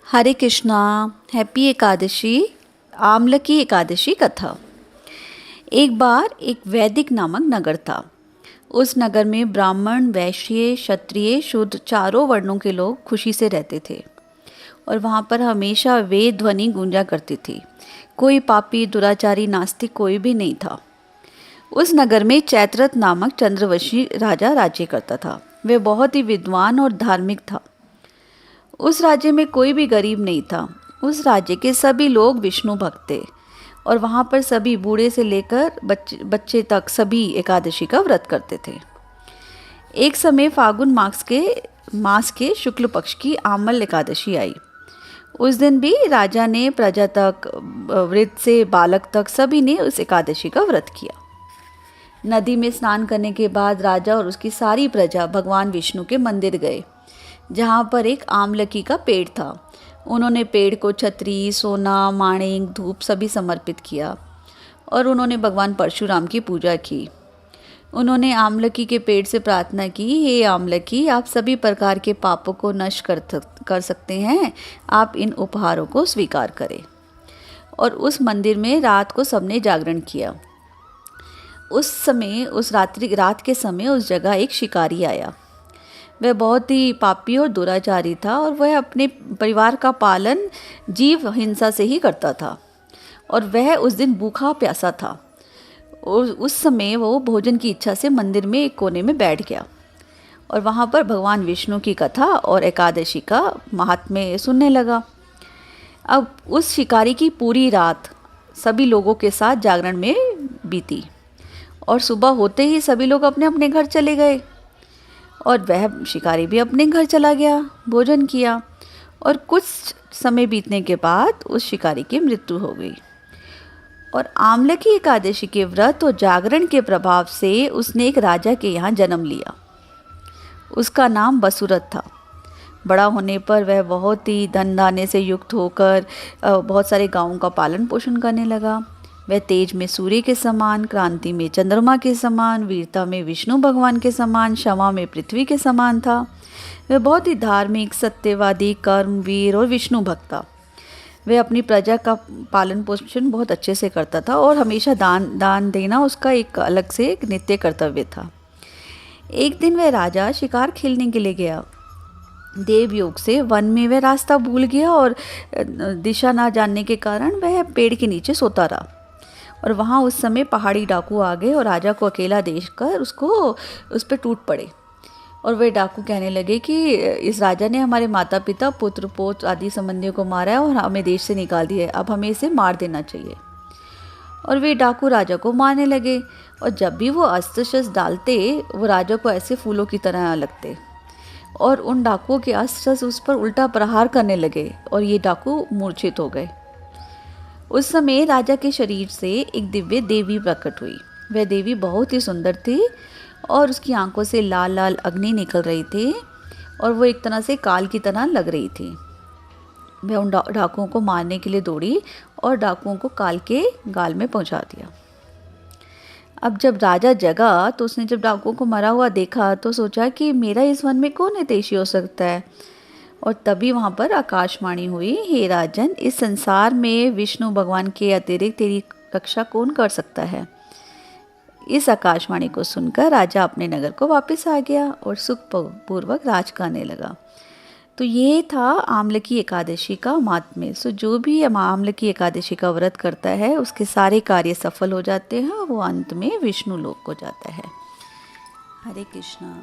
हरे Krishna. Happy Ekadashi. आमलकी एकादशी कथा। एक बार एक वैदिक नामक नगर था। उस नगर में ब्राह्मण, वैश्य, क्षत्रिय, शूद्र चारों वर्णों के लोग खुशी से रहते थे और वहाँ पर हमेशा वेद ध्वनि गूंजा करती थी। कोई पापी, दुराचारी, नास्तिक कोई भी नहीं था। उस नगर में चैत्ररथ नामक चंद्रवंशी राजा राज्य करता था। वह बहुत ही विद्वान और धार्मिक था। उस राज्य में कोई भी गरीब नहीं था। उस राज्य के सभी लोग विष्णु भक्त थे और वहाँ पर सभी बूढ़े से लेकर बच्चे तक सभी एकादशी का व्रत करते थे। एक समय फागुन मास के शुक्ल पक्ष की आमल एकादशी आई। उस दिन भी राजा ने प्रजा तक, वृद्ध से बालक तक सभी ने उस एकादशी का व्रत किया। नदी में स्नान करने के बाद राजा और उसकी सारी प्रजा भगवान विष्णु के मंदिर गए, जहाँ पर एक आमलकी का पेड़ था। उन्होंने पेड़ को छतरी, सोना, माणिक, धूप सभी समर्पित किया और उन्होंने भगवान परशुराम की पूजा की। उन्होंने आमलकी के पेड़ से प्रार्थना की, हे आमलकी, आप सभी प्रकार के पापों को नष्ट कर सकते हैं, आप इन उपहारों को स्वीकार करें। और उस मंदिर में रात को सबने जागरण किया। रात के समय उस जगह एक शिकारी आया। वह बहुत ही पापी और दुराचारी था और वह अपने परिवार का पालन जीव हिंसा से ही करता था और वह उस दिन भूखा प्यासा था। और उस समय वो भोजन की इच्छा से मंदिर में एक कोने में बैठ गया और वहाँ पर भगवान विष्णु की कथा और एकादशी का महात्म्य सुनने लगा। अब उस शिकारी की पूरी रात सभी लोगों के साथ जागरण में बीती और सुबह होते ही सभी लोग अपने अपने घर चले गए और वह शिकारी भी अपने घर चला गया, भोजन किया और कुछ समय बीतने के बाद उस शिकारी की मृत्यु हो गई। और आमलकी एकादशी के व्रत और जागरण के प्रभाव से उसने एक राजा के यहाँ जन्म लिया। उसका नाम बसुरथ था। बड़ा होने पर वह बहुत ही धन धान्य से युक्त होकर बहुत सारे गांवों का पालन पोषण करने लगा। वह तेज में सूर्य के समान, क्रांति में चंद्रमा के समान, वीरता में विष्णु भगवान के समान, क्षमा में पृथ्वी के समान था। वह बहुत ही धार्मिक, सत्यवादी, कर्मवीर और विष्णु भक्त था। वह अपनी प्रजा का पालन पोषण बहुत अच्छे से करता था और हमेशा दान देना उसका एक अलग से एक नित्य कर्तव्य था। एक दिन वह राजा शिकार खेलने के लिए गया। देवयोग से वन में वह रास्ता भूल गया और दिशा ना जानने के कारण वह पेड़ के नीचे सोता रहा। और वहाँ उस समय पहाड़ी डाकू आ गए और राजा को अकेला देखकर उस पर टूट पड़े। और वे डाकू कहने लगे कि इस राजा ने हमारे माता पिता, पुत्र, पौत्र आदि संबंधियों को मारा है और हमें देश से निकाल दिया है, अब हमें इसे मार देना चाहिए। और वे डाकू राजा को मारने लगे और जब भी वो अस्त्र शस्त्र डालते वो राजा को ऐसे फूलों की तरह लगते और उन डाकुओं के अस्त्र शस्त्र उस पर उल्टा प्रहार करने लगे और ये डाकू मूर्छित हो गए। उस समय राजा के शरीर से एक दिव्य देवी प्रकट हुई। वह देवी बहुत ही सुंदर थी और उसकी आंखों से लाल लाल अग्नि निकल रही थी और वो एक तरह से काल की तरह लग रही थी। वह उन डाकुओं को मारने के लिए दौड़ी और डाकुओं को काल के गाल में पहुंचा दिया। अब जब राजा जगा तो उसने जब डाकुओं को मरा हुआ देखा तो सोचा कि मेरा इस वन में कौन हितैषी हो सकता है। और तभी वहाँ पर आकाशवाणी हुई, हे राजन, इस संसार में विष्णु भगवान के अतिरिक्त तेरी रक्षा कौन कर सकता है। इस आकाशवाणी को सुनकर राजा अपने नगर को वापस आ गया और सुखपूर्वक राज करने लगा। तो ये था आमलकी एकादशी का महात्म्य। सो जो भी आमलकी एकादशी का व्रत करता है उसके सारे कार्य सफल हो जाते हैं, वो अंत में विष्णु लोक को जाता है। हरे कृष्णा।